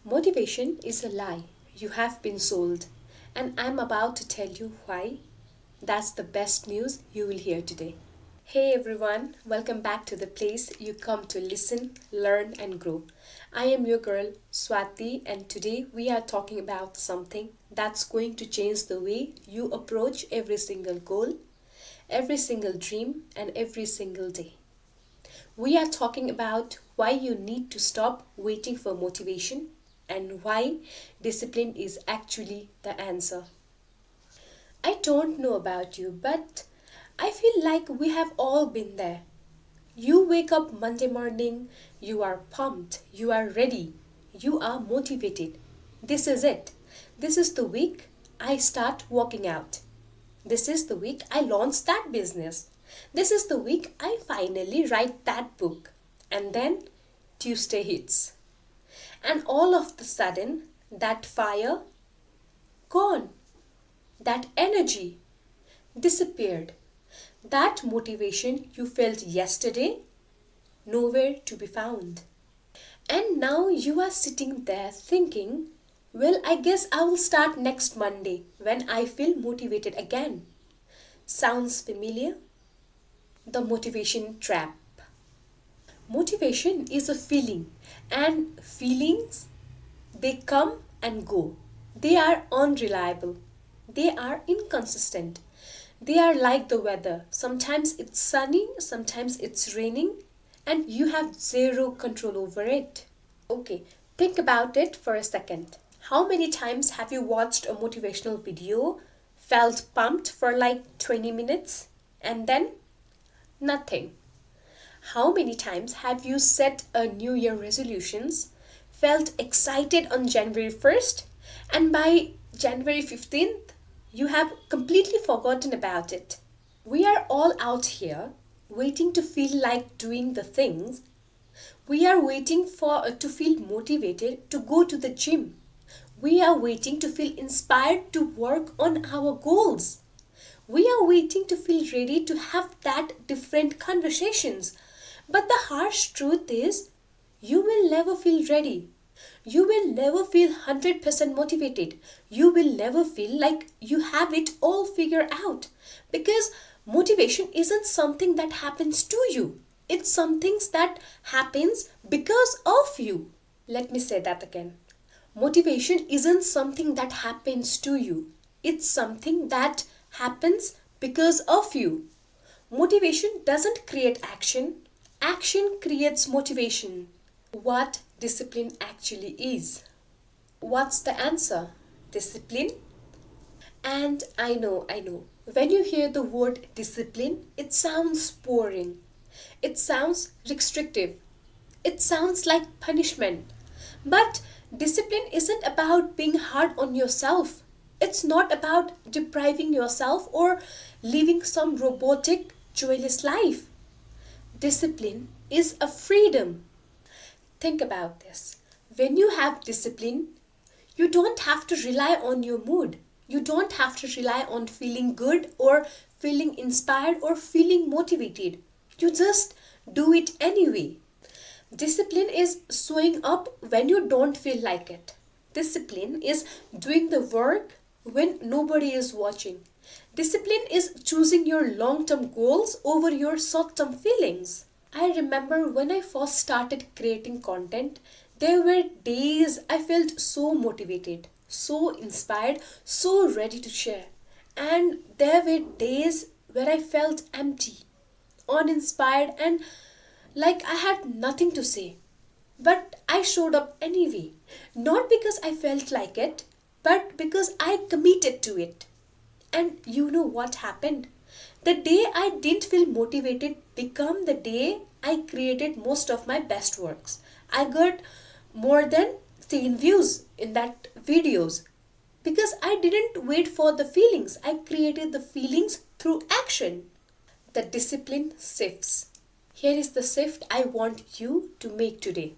Motivation is a lie. You have been sold. And I'm about to tell you why. That's the best news you will hear today. Hey everyone, welcome back to the place you come to listen, learn, and grow. I am your girl Swati, and today we are talking about something that's going to change the way you approach every single goal, every single dream, and every single day. We are talking about why you need to stop waiting for motivation and why discipline is actually the answer. I don't know about you, but I feel like we have all been there. You wake up Monday morning, you are pumped, you are ready, you are motivated. This is it. This is the week I start working out. This is the week I launch that business. This is the week I finally write that book. And then Tuesday hits. And all of the sudden, that fire gone. That energy disappeared. That motivation you felt yesterday, nowhere to be found. And now you are sitting there thinking, well, I guess I will start next Monday when I feel motivated again. Sounds familiar? The motivation trap. Motivation is a feeling, and feelings, they come and go. They are unreliable. They are inconsistent. They are like the weather. Sometimes it's sunny, sometimes it's raining, and you have zero control over it. Okay, think about it for a second. How many times have you watched a motivational video, felt pumped for like 20 minutes, and then nothing? How many times have you set a New Year resolutions, felt excited on January 1st, and by January 15th, you have completely forgotten about it? We are all out here waiting to feel like doing the things. We are waiting for to feel motivated to go to the gym. We are waiting to feel inspired to work on our goals. We are waiting to feel ready to have that different conversations. But the harsh truth is, you will never feel ready. You will never feel 100% motivated. You will never feel like you have it all figured out. Because motivation isn't something that happens to you. It's something that happens because of you. Let me say that again. Motivation isn't something that happens to you. It's something that happens because of you. Motivation doesn't create action. Action creates motivation. What discipline actually is? What's the answer? Discipline? And I know. When you hear the word discipline, it sounds boring. It sounds restrictive. It sounds like punishment. But discipline isn't about being hard on yourself. It's not about depriving yourself or living some robotic, joyless life. Discipline is a freedom. Think about this. When you have discipline, you don't have to rely on your mood. You don't have to rely on feeling good or feeling inspired or feeling motivated. You just do it anyway. Discipline is showing up when you don't feel like it. Discipline is doing the work when nobody is watching. Discipline is choosing your long term goals over your short term feelings. I remember when I first started creating content, there were days I felt so motivated, so inspired, so ready to share. And there were days where I felt empty, uninspired, and like I had nothing to say. But I showed up anyway, not because I felt like it, but because I committed to it. And you know what happened? The day I didn't feel motivated became the day I created most of my best works. I got more than 10 views in that videos because I didn't wait for the feelings. I created the feelings through action. The discipline shifts. Here is the shift I want you to make today.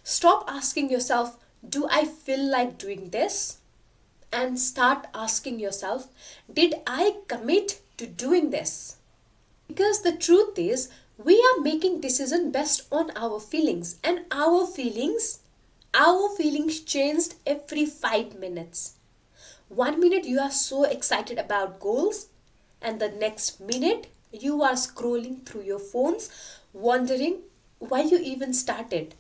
Stop asking yourself, do I feel like doing this? And start asking yourself, did I commit to doing this? Because the truth is, we are making decisions based on our feelings, and our feelings Our feelings changed every 5 minutes. 1 minute you are so excited about goals, and the next minute you are scrolling through your phones, wondering why you even started.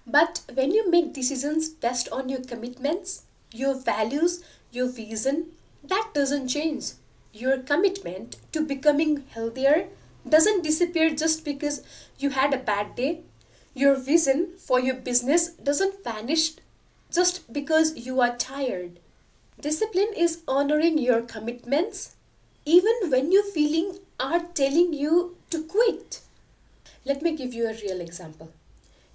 But when you make decisions based on your commitments, your values, your vision, that doesn't change. Your commitment to becoming healthier doesn't disappear just because you had a bad day. Your vision for your business doesn't vanish just because you are tired. Discipline is honoring your commitments even when your feelings are telling you to quit. Let me give you a real example.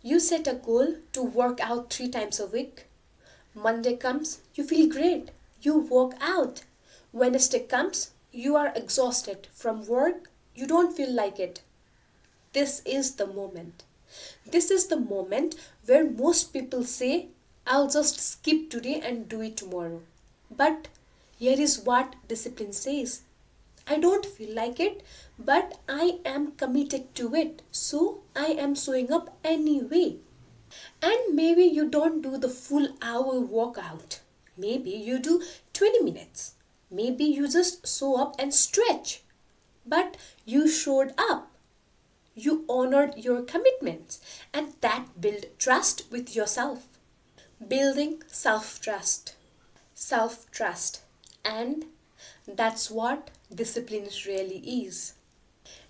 You set a goal to work out 3 times a week. Monday comes, you feel great. You work out. Wednesday comes, you are exhausted from work. You don't feel like it. This is the moment. This is the moment where most people say, I'll just skip today and do it tomorrow. But here is what discipline says: I don't feel like it, but I am committed to it, so I am showing up anyway. And maybe you don't do the full hour workout. Maybe you do 20 minutes. Maybe you just show up and stretch. But you showed up. You honored your commitments, and that built trust with yourself. Building self trust. Self trust. And that's what discipline really is.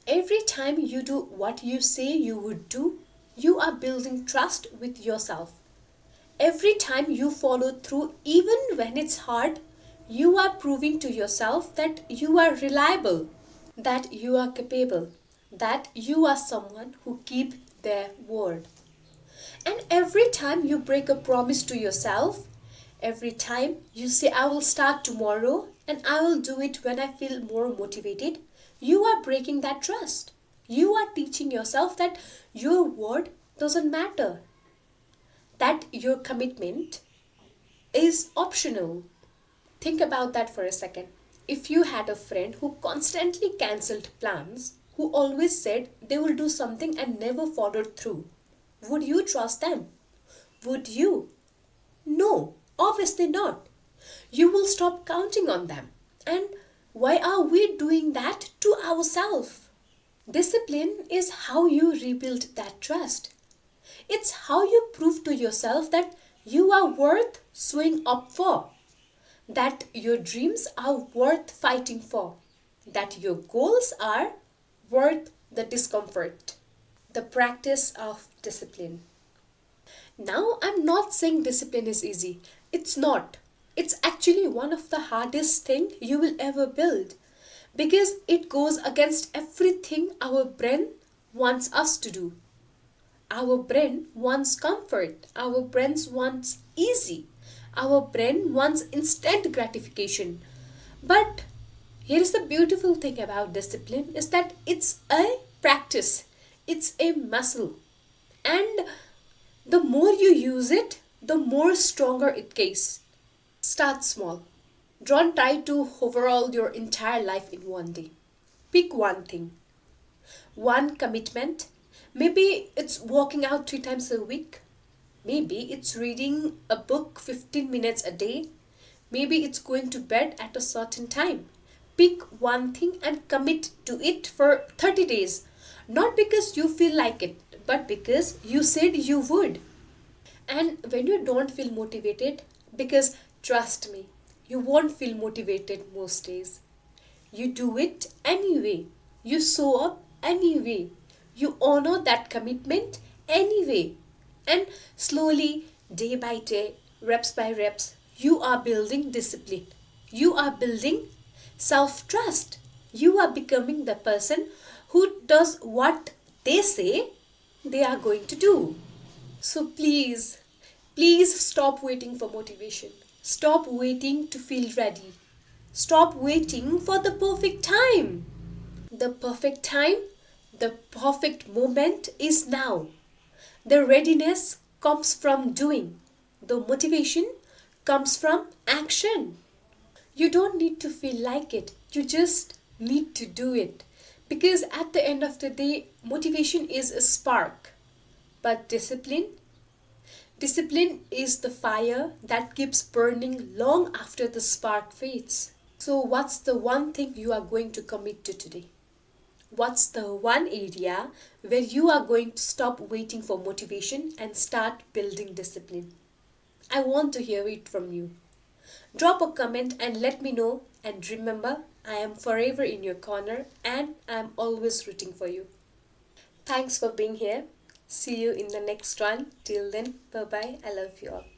Every time you do what you say you would do, you are building trust with yourself. Every time you follow through, even when it's hard, you are proving to yourself that you are reliable, that you are capable, that you are someone who keep their word. And every time you break a promise to yourself, every time you say, I will start tomorrow and I will do it when I feel more motivated, you are breaking that trust. You are teaching yourself that your word doesn't matter, that your commitment is optional. Think about that for a second. If you had a friend who constantly cancelled plans, who always said they will do something and never followed through, would you trust them? Would you? No, obviously not. You will stop counting on them. And why are we doing that to ourselves? Discipline is how you rebuild that trust. It's how you prove to yourself that you are worth showing up for, that your dreams are worth fighting for, that your goals are worth the discomfort. The practice of discipline. Now, I'm not saying discipline is easy. It's not. It's actually one of the hardest thing you will ever build because it goes against everything our brain wants us to do. Our brain wants comfort. Our brain wants easy. Our brain wants instant gratification. But here is the beautiful thing about discipline is that it's a practice. It's a muscle. And the more you use it, the more stronger it gets. Start small. Don't try to overhaul your entire life in one day. Pick one thing, one commitment. Maybe it's walking out 3 times a week. Maybe it's reading a book 15 minutes a day. Maybe it's going to bed at a certain time. Pick one thing and commit to it for 30 days. Not because you feel like it, but because you said you would. And when you don't feel motivated, because trust me, you won't feel motivated most days. You do it anyway. You show up anyway. You honor that commitment anyway. And slowly, day by day, reps by reps, you are building discipline. You are building self trust. You are becoming the person who does what they say they are going to do. So please, please stop waiting for motivation. Stop waiting to feel ready. Stop waiting for the perfect time. The perfect time, the perfect moment is now. The readiness comes from doing. The motivation comes from action. You don't need to feel like it. You just need to do it. Because at the end of the day, motivation is a spark. But discipline, Discipline is the fire that keeps burning long after the spark fades. So, what's the one thing you are going to commit to today? What's the one area where you are going to stop waiting for motivation and start building discipline? I want to hear it from you. Drop a comment and let me know. And remember, I am forever in your corner and I am always rooting for you. Thanks for being here. See you in the next one. Till then, bye bye. I love you all.